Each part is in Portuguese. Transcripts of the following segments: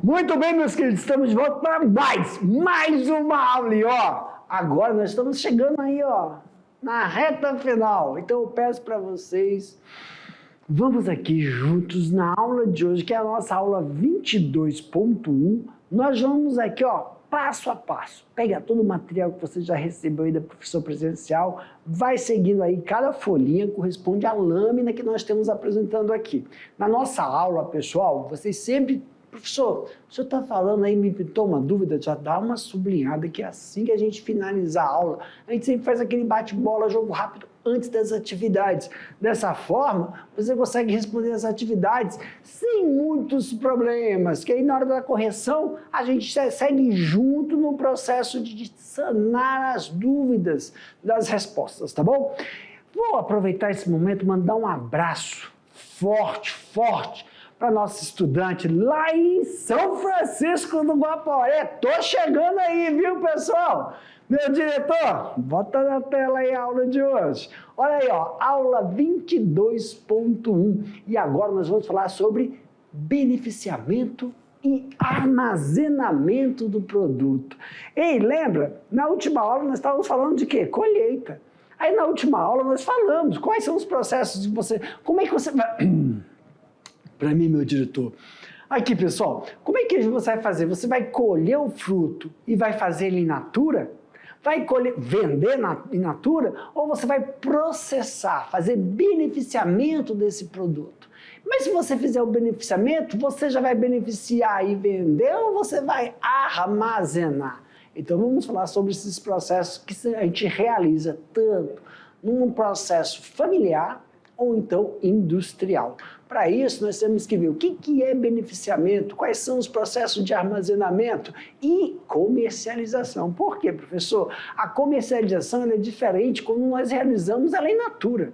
Muito bem, meus queridos, estamos de volta para mais uma aula. E ó, agora nós estamos chegando aí, ó, na reta final. Então eu peço para vocês, vamos aqui juntos na aula de hoje, que é a nossa aula 22.1. Nós vamos aqui, ó, passo a passo. Pega todo o material que você já recebeu aí da professora presencial, vai seguindo aí, cada folhinha corresponde à lâmina que nós temos apresentando aqui. Na nossa aula, pessoal, vocês sempre... Professor, o senhor está falando aí, me pintou uma dúvida, já dá uma sublinhada que assim que a gente finalizar a aula, a gente sempre faz aquele bate-bola, jogo rápido antes das atividades. Dessa forma, você consegue responder as atividades sem muitos problemas, que aí na hora da correção a gente segue junto no processo de sanar as dúvidas das respostas, tá bom? Vou aproveitar esse momento e mandar um abraço forte, para nosso estudante lá em São Francisco do Guaporé. Tô chegando aí, viu, pessoal? Meu diretor, bota na tela aí a aula de hoje. Olha aí, ó, aula 22.1. E agora nós vamos falar sobre beneficiamento e armazenamento do produto. Ei, lembra? Na última aula nós estávamos falando de quê? Colheita. Aí na última aula nós falamos quais são os processos de você... Como é que você vai... Para mim, meu diretor. Aqui, pessoal, como é que você vai fazer? Você vai colher o fruto e vai fazer ele in natura? Vai vender in natura? Ou você vai processar, fazer beneficiamento desse produto? Mas se você fizer o beneficiamento, você já vai beneficiar e vender ou você vai armazenar? Então, vamos falar sobre esses processos que a gente realiza tanto num processo familiar ou então industrial. Para isso, nós temos que ver o que é beneficiamento, quais são os processos de armazenamento e comercialização. Por quê, professor? A comercialização é diferente quando nós realizamos ela in natura.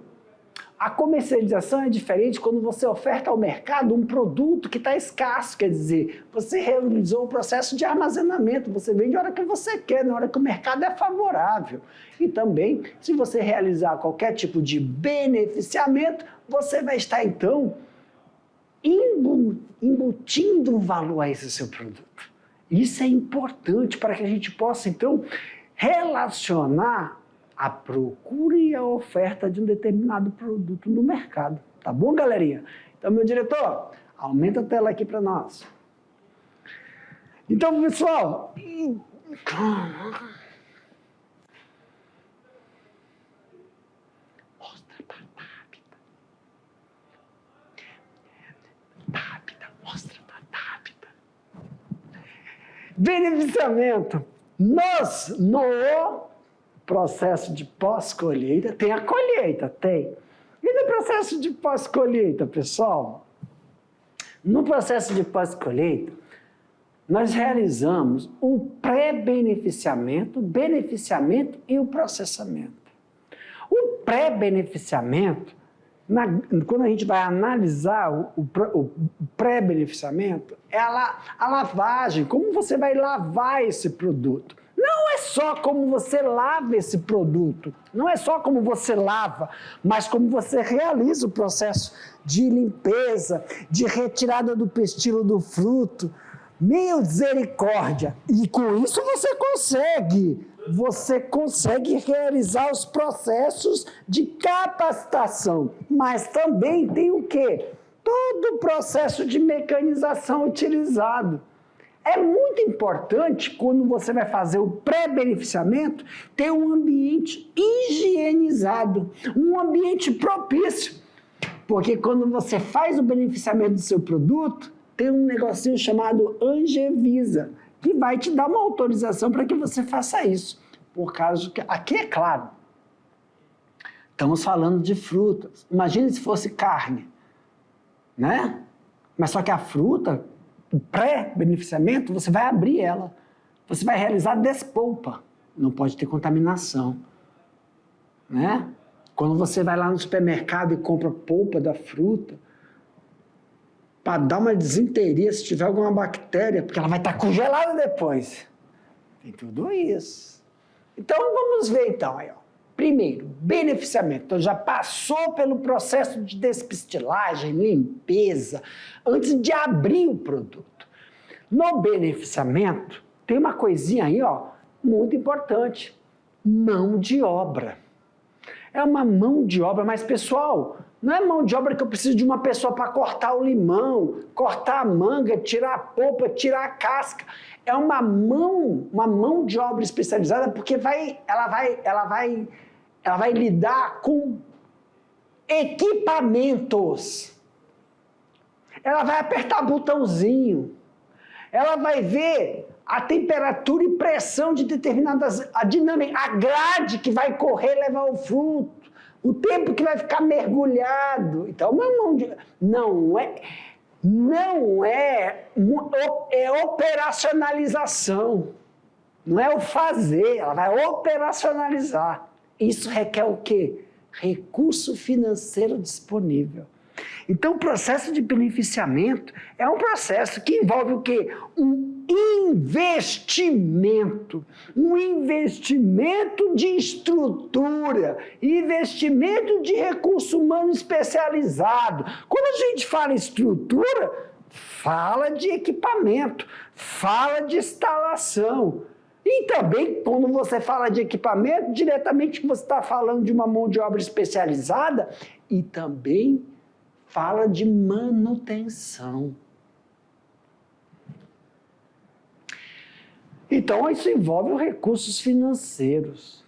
A comercialização é diferente quando você oferta ao mercado um produto que está escasso, quer dizer, você realizou o processo de armazenamento, você vende a hora que você quer, na hora que o mercado é favorável. E também, se você realizar qualquer tipo de beneficiamento, você vai estar, então, embutindo um valor a esse seu produto. Isso é importante para que a gente possa, então, relacionar a procura e a oferta de um determinado produto no mercado. Tá bom, galerinha? Então, meu diretor, aumenta a tela aqui para nós. Então, pessoal... Mostra para Tabita. Mostra para Tabita. Beneficiamento. No processo de pós-colheita, tem a colheita, tem. E no processo de pós-colheita, pessoal? No processo de pós-colheita, nós realizamos o pré-beneficiamento, o beneficiamento e o processamento. O pré-beneficiamento, quando a gente vai analisar o pré-beneficiamento, é a lavagem, como você vai lavar esse produto. Não é só como você lava esse produto, não é só como você lava, mas como você realiza o processo de limpeza, de retirada do pestilo do fruto. Misericórdia! E com isso você consegue realizar os processos de capacitação, mas também tem o quê? Todo o processo de mecanização utilizado. É muito importante, quando você vai fazer o pré-beneficiamento, ter um ambiente higienizado, um ambiente propício. Porque quando você faz o beneficiamento do seu produto, tem um negocinho chamado Anvisa, que vai te dar uma autorização para que você faça isso. Por causa que, aqui é claro, estamos falando de frutas. Imagine se fosse carne, né? Mas só que a fruta... O pré-beneficiamento, você vai abrir ela, você vai realizar despolpa, não pode ter contaminação, né? Quando você vai lá no supermercado e compra polpa da fruta, para dar uma desinteria se tiver alguma bactéria, porque ela vai estar congelada depois. Tem tudo isso. Então, vamos ver então aí, ó. Primeiro, beneficiamento. Então, já passou pelo processo de despistilagem, limpeza, antes de abrir o produto. No beneficiamento, tem uma coisinha aí, ó, muito importante. Mão de obra. É uma mão de obra, mas pessoal, não é mão de obra que eu preciso de uma pessoa para cortar o limão, cortar a manga, tirar a polpa, tirar a casca. É uma mão de obra especializada, porque ela vai lidar com equipamentos. Ela vai apertar botãozinho. Ela vai ver a temperatura e pressão de determinadas... a dinâmica, a grade que vai correr e levar o fruto, o tempo que vai ficar mergulhado. Então, uma mão de... é operacionalização. Não é o fazer, ela vai operacionalizar. Isso requer o quê? Recurso financeiro disponível. Então, o processo de beneficiamento é um processo que envolve o quê? Um investimento de estrutura, investimento de recurso humano especializado. Quando a gente fala em estrutura, fala de equipamento, fala de instalação. E também, quando você fala de equipamento, diretamente você está falando de uma mão de obra especializada e também fala de manutenção. Então, isso envolve os recursos financeiros.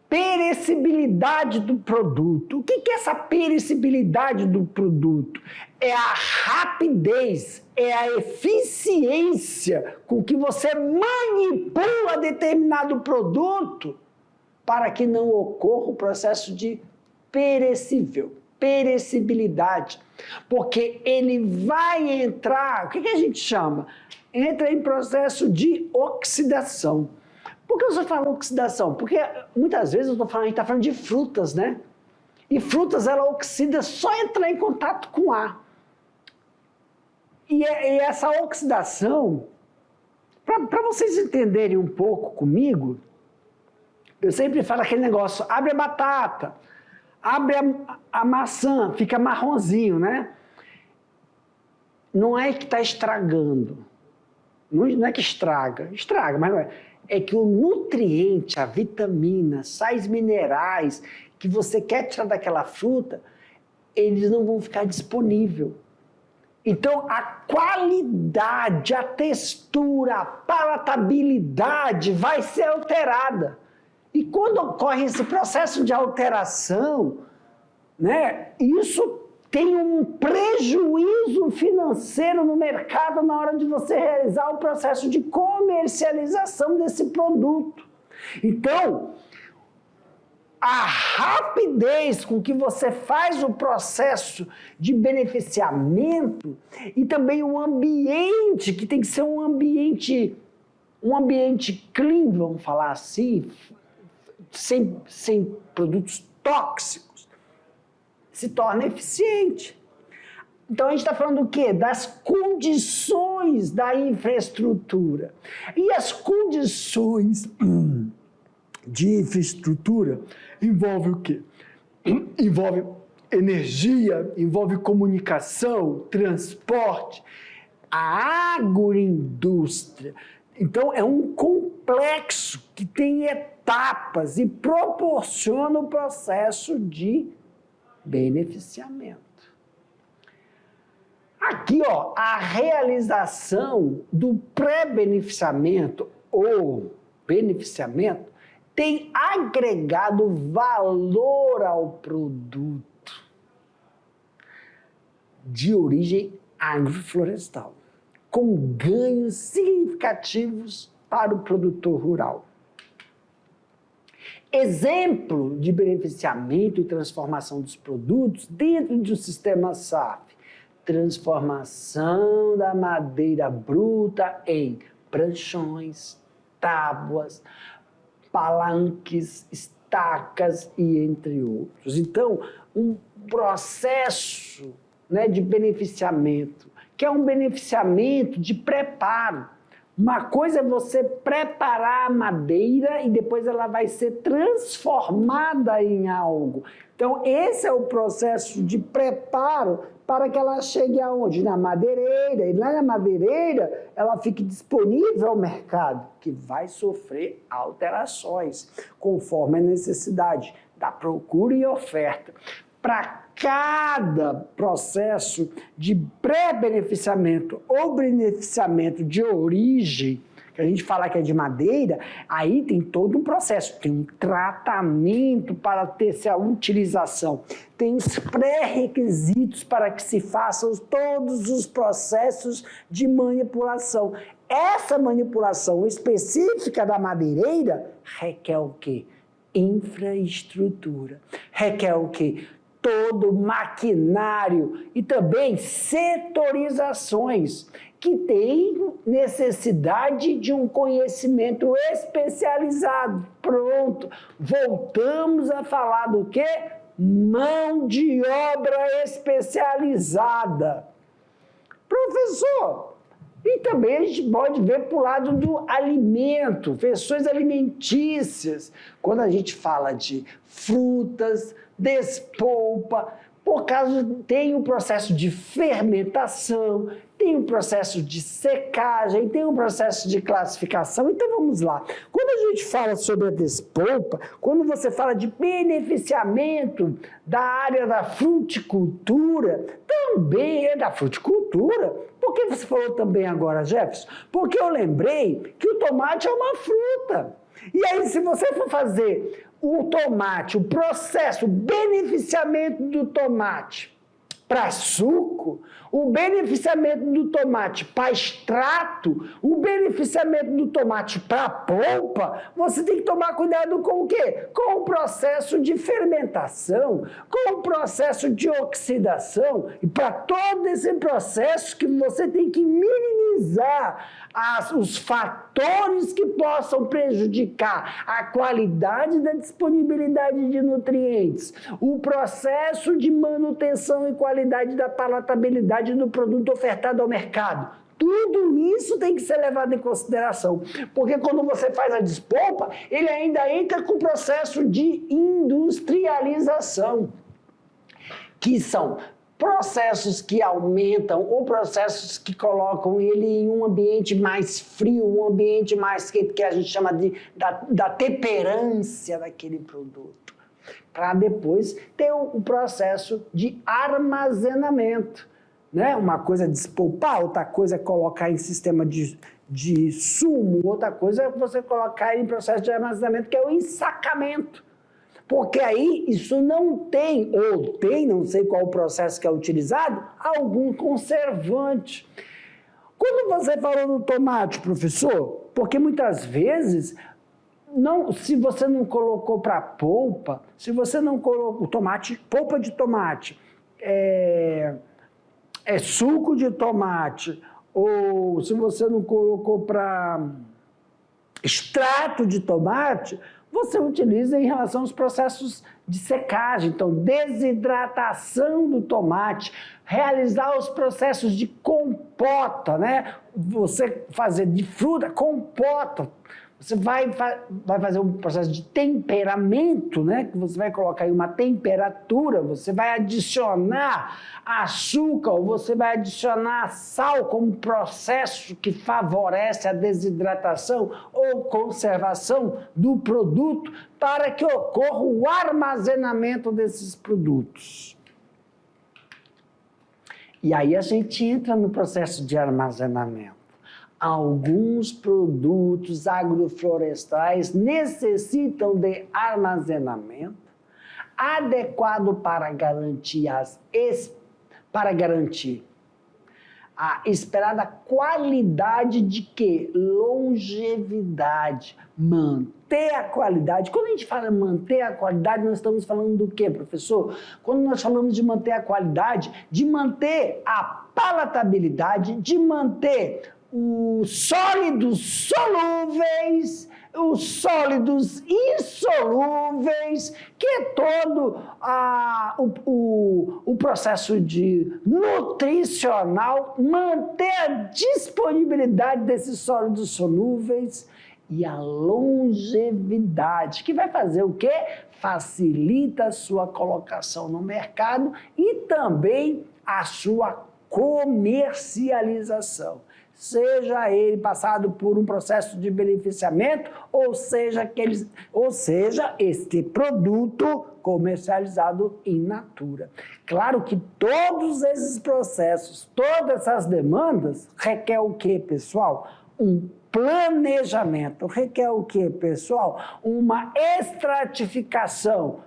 Perecibilidade do produto. O que é essa perecibilidade do produto? É a rapidez, é a eficiência com que você manipula determinado produto para que não ocorra o processo de perecibilidade. Porque ele vai entrar, o que a gente chama? Entra em processo de oxidação. Por que você fala oxidação? Porque muitas vezes a gente está falando de frutas, né? E frutas, ela oxida só entrar em contato com ar. E essa oxidação, para vocês entenderem um pouco comigo, eu sempre falo aquele negócio, abre a batata, abre a maçã, fica marronzinho, né? Não é que está estragando. Não é que estraga, mas não é. É que o nutriente, a vitamina, sais minerais que você quer tirar daquela fruta, eles não vão ficar disponíveis. Então, a qualidade, a textura, a palatabilidade vai ser alterada. E quando ocorre esse processo de alteração, né, isso tem um prejuízo financeiro no mercado na hora de você realizar o processo de comercialização desse produto. Então, a rapidez com que você faz o processo de beneficiamento e também o ambiente, que tem que ser um ambiente clean, vamos falar assim, sem produtos tóxicos, se torna eficiente. Então, a gente está falando do quê? Das condições da infraestrutura. E as condições de infraestrutura envolve o quê? Envolve energia, envolve comunicação, transporte, a agroindústria. Então, é um complexo que tem etapas e proporciona o processo de beneficiamento. Aqui, ó, a realização do pré-beneficiamento ou beneficiamento tem agregado valor ao produto de origem agroflorestal, com ganhos significativos para o produtor rural. Exemplo de beneficiamento e transformação dos produtos dentro do sistema SAF. Transformação da madeira bruta em pranchões, tábuas, palanques, estacas e entre outros. Então, um processo, né, de beneficiamento, que é um beneficiamento de preparo. Uma coisa é você preparar a madeira e depois ela vai ser transformada em algo. Então, esse é o processo de preparo para que ela chegue aonde? Na madeireira. E lá na madeireira, ela fique disponível ao mercado, que vai sofrer alterações conforme a necessidade da procura e oferta. Para cada processo de pré-beneficiamento ou beneficiamento de origem, que a gente fala que é de madeira, aí tem todo um processo, tem um tratamento para ter essa utilização, tem os pré-requisitos para que se façam todos os processos de manipulação. Essa manipulação específica da madeireira requer o quê? Infraestrutura. Requer o quê? Todo maquinário e também setorizações que têm necessidade de um conhecimento especializado. Pronto, voltamos a falar do quê? Mão de obra especializada. Professor, e também a gente pode ver para o lado do alimento, versões alimentícias. Quando a gente fala de frutas, despolpa, por causa tem o processo de fermentação, tem o processo de secagem, tem o processo de classificação. Então vamos lá. Quando a gente fala sobre a despolpa, quando você fala de beneficiamento da área da fruticultura, também é da fruticultura. Por que você falou também agora, Jefferson? Porque eu lembrei que o tomate é uma fruta. E aí, se você for fazer o tomate, o processo, o beneficiamento do tomate para suco, o beneficiamento do tomate para extrato, o beneficiamento do tomate para polpa, você tem que tomar cuidado com o quê? Com o processo de fermentação, com o processo de oxidação, e para todo esse processo que você tem que minimizar os fatores que possam prejudicar a qualidade da disponibilidade de nutrientes, o processo de manutenção e qualidade da palatabilidade do produto ofertado ao mercado. Tudo isso tem que ser levado em consideração, porque quando você faz a despolpa, ele ainda entra com o processo de industrialização, que são processos que aumentam ou processos que colocam ele em um ambiente mais frio, um ambiente mais quente, que a gente chama da temperância daquele produto, para depois ter o processo de armazenamento. Né? Uma coisa é despolpar, outra coisa é colocar em sistema de sumo, outra coisa é você colocar em processo de armazenamento, que é o ensacamento. Porque aí isso não tem, ou tem, não sei qual o processo que é utilizado, algum conservante. Quando você falou do tomate, professor, porque muitas vezes, se você não colocou para polpa, se você não colocou tomate, polpa de tomate, suco de tomate, ou se você não colocou para extrato de tomate, você utiliza em relação aos processos de secagem, então desidratação do tomate, realizar os processos de compota, né? Você fazer de fruta, compota, você vai fazer um processo de temperamento, né? Que você vai colocar aí uma temperatura, você vai adicionar açúcar ou você vai adicionar sal como processo que favorece a desidratação ou conservação do produto para que ocorra o armazenamento desses produtos. E aí a gente entra no processo de armazenamento. Alguns produtos agroflorestais necessitam de armazenamento adequado para garantir a esperada qualidade de quê? Longevidade. Manter a qualidade. Quando a gente fala manter a qualidade, nós estamos falando do quê, professor? Quando nós falamos de manter a qualidade, de manter a palatabilidade, de manter os sólidos solúveis os sólidos insolúveis, que é todo o processo de nutricional, manter a disponibilidade desses sólidos solúveis e a longevidade, que vai fazer o quê? Facilita a sua colocação no mercado e também a sua comercialização. Seja ele passado por um processo de beneficiamento, ou seja, este produto comercializado in natura. Claro que todos esses processos, todas essas demandas, requer o quê, pessoal? Um planejamento. Requer o quê, pessoal? Uma estratificação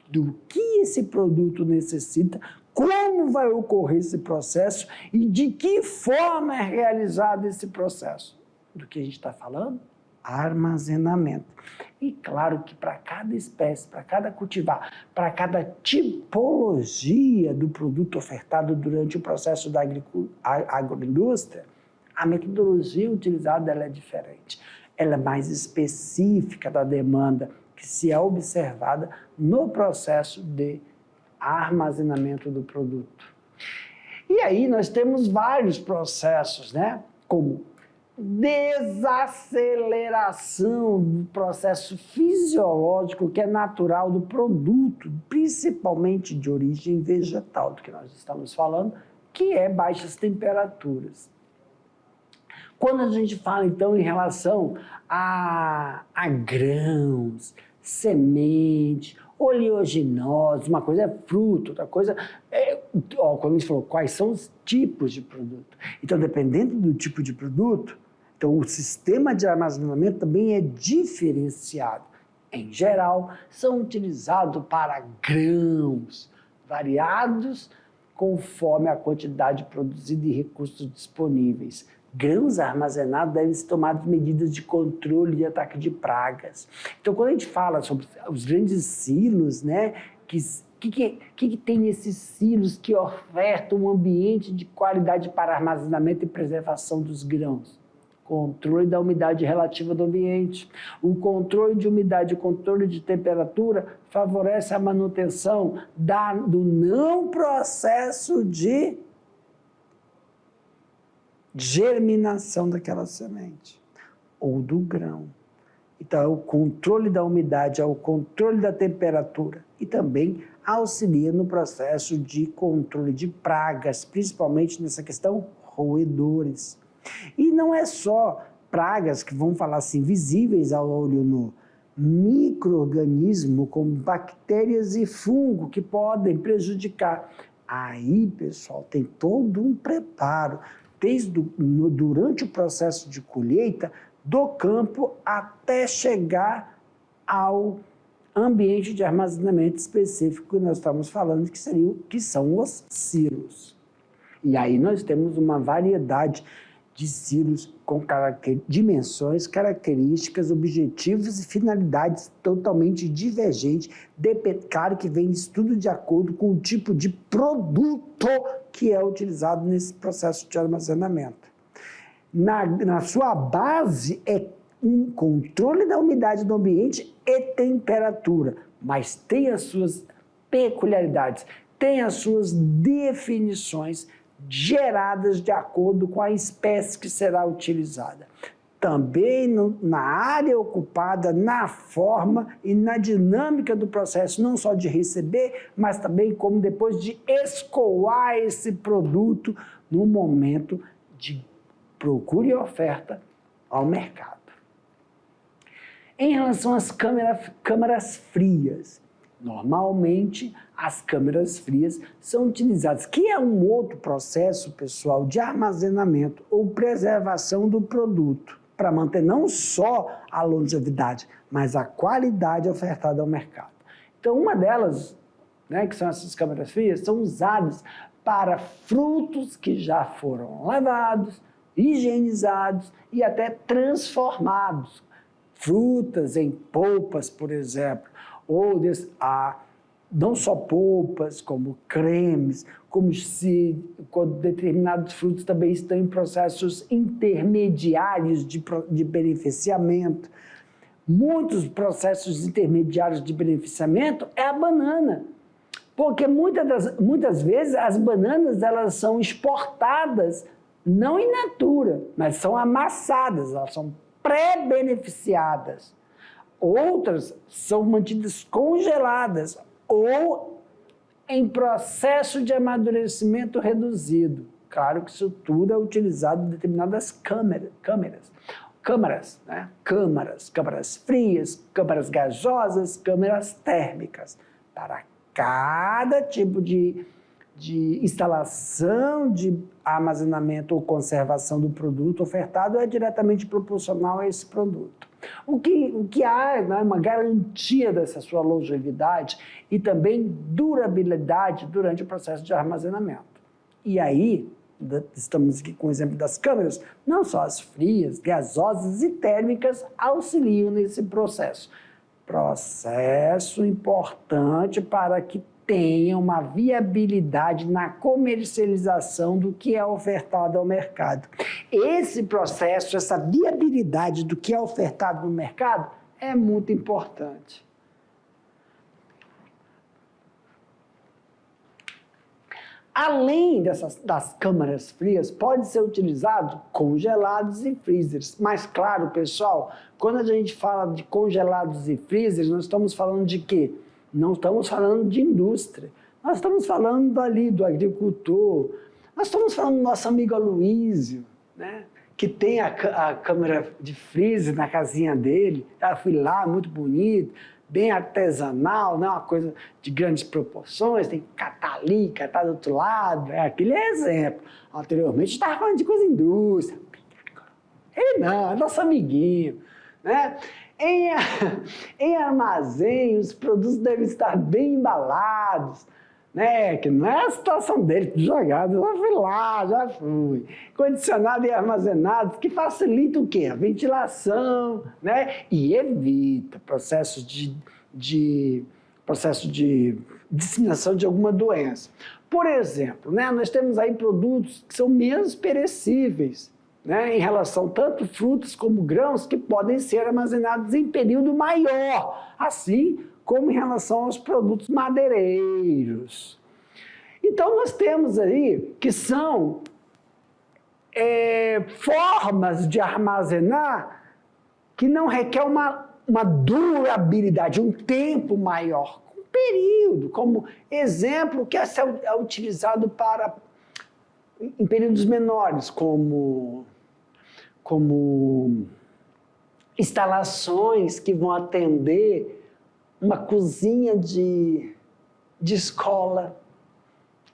do que esse produto necessita, como vai ocorrer esse processo e de que forma é realizado esse processo. Do que a gente está falando? Armazenamento. E claro que para cada espécie, para cada cultivar, para cada tipologia do produto ofertado durante o processo da agroindústria, a metodologia utilizada ela é diferente. Ela é mais específica da demanda que se é observada no processo de armazenamento do produto. E aí nós temos vários processos, né? Como desaceleração do processo fisiológico que é natural do produto, principalmente de origem vegetal, do que nós estamos falando, que é baixas temperaturas. Quando a gente fala, então, em relação a grãos, semente, oleaginosas, uma coisa é fruto, outra coisa é... quando a gente falou quais são os tipos de produto. Então, dependendo do tipo de produto, então o sistema de armazenamento também é diferenciado. Em geral, são utilizados para grãos variados conforme a quantidade produzida e recursos disponíveis. Grãos armazenados devem ser tomadas medidas de controle de ataque de pragas. Então, quando a gente fala sobre os grandes silos, né, que tem nesses silos que ofertam um ambiente de qualidade para armazenamento e preservação dos grãos? Controle da umidade relativa do ambiente. O controle de umidade e o controle de temperatura favorece a manutenção do não processo de germinação daquela semente ou do grão. Então, é o controle da umidade, é o controle da temperatura e também auxilia no processo de controle de pragas, principalmente nessa questão roedores. E não é só pragas que vão falar assim, visíveis ao olho nu, micro-organismos como bactérias e fungo que podem prejudicar. Aí, pessoal, tem todo um preparo durante o processo de colheita do campo até chegar ao ambiente de armazenamento específico que nós estamos falando, que são os silos. E aí nós temos uma variedade de silos com dimensões, características, objetivos e finalidades totalmente divergentes, claro que vem isso tudo de acordo com o tipo de produto que é utilizado nesse processo de armazenamento. Na sua base é um controle da umidade do ambiente e temperatura, mas tem as suas peculiaridades, tem as suas definições geradas de acordo com a espécie que será utilizada. Também na área ocupada, na forma e na dinâmica do processo, não só de receber, mas também como depois de escoar esse produto no momento de procura e oferta ao mercado. Em relação às câmaras frias, normalmente as câmaras frias são utilizadas, que é um outro processo, pessoal, de armazenamento ou preservação do produto, para manter não só a longevidade, mas a qualidade ofertada ao mercado. Então, uma delas, né, que são essas câmaras frias, são usadas para frutos que já foram lavados, higienizados e até transformados. Frutas em polpas, por exemplo, ou não só polpas, como cremes, quando determinados frutos também estão em processos intermediários de beneficiamento. muitos processos intermediários de beneficiamento é a banana. Porque muitas vezes as bananas elas são exportadas não in natura, mas são amassadas, elas são pré-beneficiadas. Outras são mantidas congeladas ou em processo de amadurecimento reduzido. Claro que isso tudo é utilizado em determinadas câmaras, né? Câmaras frias, câmaras gasosas, câmaras térmicas. Para cada tipo de instalação de armazenamento ou conservação do produto ofertado é diretamente proporcional a esse produto. O que há, né, uma garantia dessa sua longevidade e também durabilidade durante o processo de armazenamento. E aí, estamos aqui com o exemplo das câmeras, não só as frias, gasosas e térmicas auxiliam nesse processo. Processo importante para que tenha uma viabilidade na comercialização do que é ofertado ao mercado. Esse processo, essa viabilidade do que é ofertado no mercado é muito importante. Além das câmaras frias, pode ser utilizado congelados e freezers. Mas claro, pessoal, quando a gente fala de congelados e freezers, nós estamos falando de quê? Não estamos falando de indústria. Nós estamos falando ali do agricultor. Nós estamos falando do nosso amigo Aloísio, né? Que tem a câmara de freezer na casinha dele. Eu fui lá, muito bonito, bem artesanal, né? Uma coisa de grandes proporções, tem que catar ali, catar do outro lado, aquele é exemplo. Anteriormente estava falando de coisa indústria. Ele não, é nosso amiguinho, né? Em armazém, os produtos devem estar bem embalados, né? Que não é a situação dele, jogado, já fui lá, já fui. Condicionado e armazenado, que facilita o quê? A ventilação, né? E evita processo de disseminação de alguma doença. Por exemplo, né? Nós temos aí produtos que são menos perecíveis, né, em relação tanto frutas como grãos que podem ser armazenados em período maior, assim como em relação aos produtos madeireiros. Então nós temos aí que são formas de armazenar que não requer uma durabilidade, um tempo maior, um período, como exemplo que é utilizado em períodos menores, como instalações que vão atender uma cozinha de escola,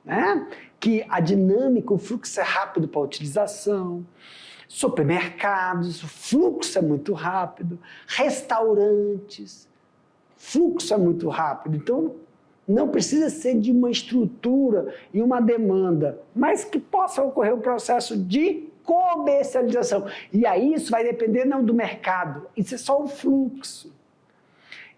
né? Que a dinâmica, o fluxo é rápido para a utilização, supermercados, o fluxo é muito rápido, restaurantes, fluxo é muito rápido. Então, não precisa ser de uma estrutura e uma demanda, mas que possa ocorrer o processo de comercialização. E aí isso vai depender não do mercado, isso é só o fluxo.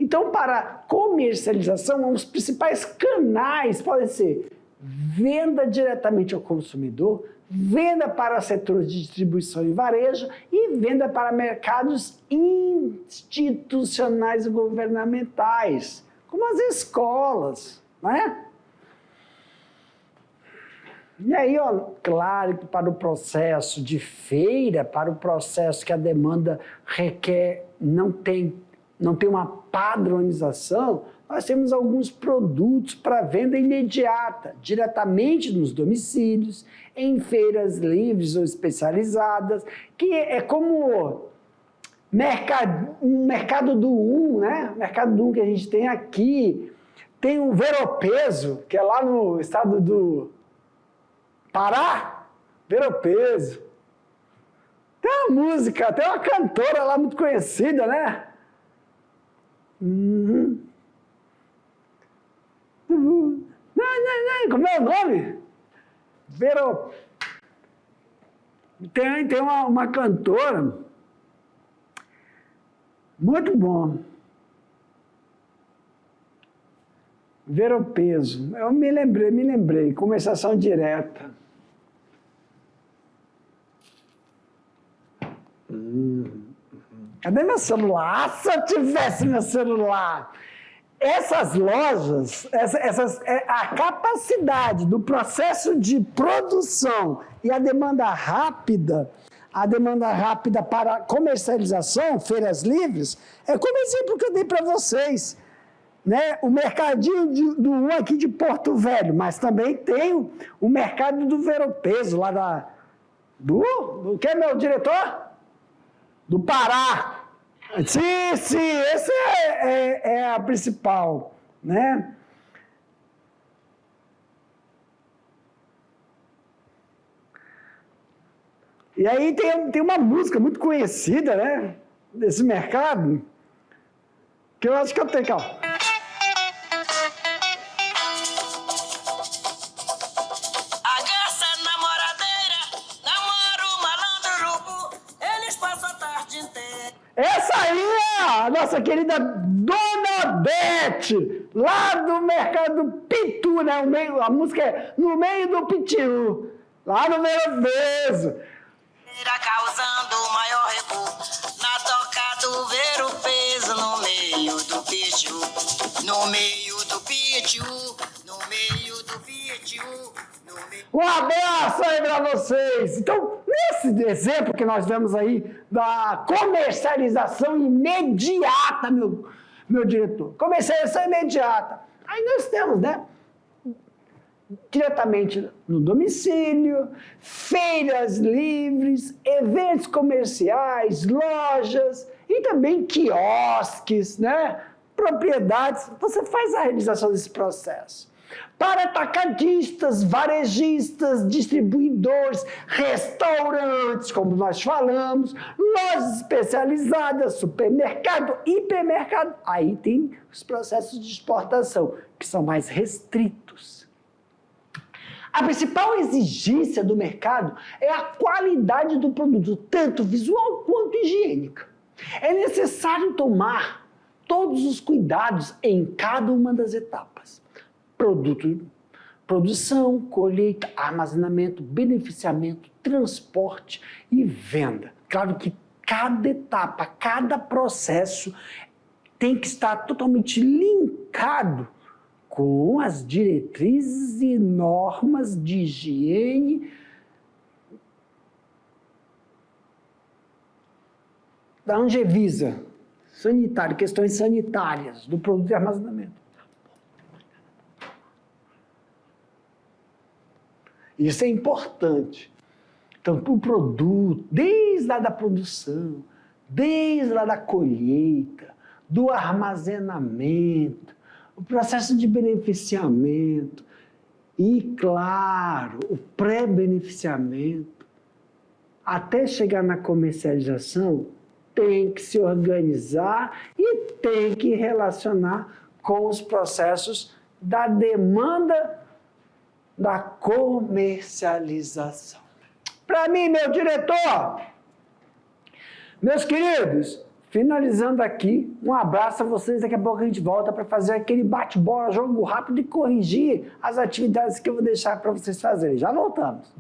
Então, para comercialização, os principais canais podem ser venda diretamente ao consumidor, venda para setores de distribuição e varejo e venda para mercados institucionais e governamentais, como as escolas, né? E aí, ó, claro que para o processo de feira, para o processo que a demanda requer, não tem uma padronização, nós temos alguns produtos para venda imediata, diretamente nos domicílios, em feiras livres ou especializadas, que é como mercado do né? O mercado do que a gente tem aqui. Tem o Veropeso, que é lá no estado do Pará, Veropeso. Tem uma música, tem uma cantora lá muito conhecida, né? Como é o nome? Tem uma cantora muito bom. Veropeso. Eu me lembrei. Conversação direta. Cadê meu celular? Ah, se eu tivesse meu celular! Essas lojas, a capacidade do processo de produção e a demanda rápida para comercialização, feiras livres, é como exemplo que eu dei para vocês. Né? O mercadinho do um aqui de Porto Velho, mas também tem o mercado do Ver-o-Peso, lá do que, meu diretor? Do Pará. Sim, esse é a principal, né? E aí tem uma música muito conhecida, né? Desse mercado, que eu acho que eu tenho, calma. Agaça namoradeira, namora o malandro urubu, eles passam a tarde inteira. Essa aí é a nossa querida Dona Bete, lá do mercado Pitu, né? A música é No Meio do Pitiu, lá no Ver-o-Peso. Causando o maior rebu, na toca do Ver-o-Peso, no meio do pitiu, no meio do pitiu, no meio do pitiu, no meio... Um abraço aí para vocês! Então, nesse exemplo que nós vemos aí da comercialização imediata, meu diretor, comercialização imediata. Aí nós temos, né? Diretamente no domicílio, feiras livres, eventos comerciais, lojas e também quiosques, né? Propriedades. Você faz a realização desse processo. Para atacadistas, varejistas, distribuidores, restaurantes, como nós falamos, lojas especializadas, supermercado, hipermercado. Aí tem os processos de exportação, que são mais restritos. A principal exigência do mercado é a qualidade do produto, tanto visual quanto higiênica. É necessário tomar todos os cuidados em cada uma das etapas. Produção, colheita, armazenamento, beneficiamento, transporte e venda. Claro que cada etapa, cada processo tem que estar totalmente linkado com as diretrizes e normas de higiene da Anvisa, sanitário, questões sanitárias do produto de armazenamento. Isso é importante. Então, o produto, desde lá da produção, desde lá da colheita, do armazenamento, o processo de beneficiamento e, claro, o pré-beneficiamento, até chegar na comercialização, tem que se organizar e tem que relacionar com os processos da demanda da comercialização. Para mim, meu diretor, meus queridos, finalizando aqui, um abraço a vocês. Daqui a pouco a gente volta para fazer aquele bate-bola, jogo rápido e corrigir as atividades que eu vou deixar para vocês fazerem. Já voltamos.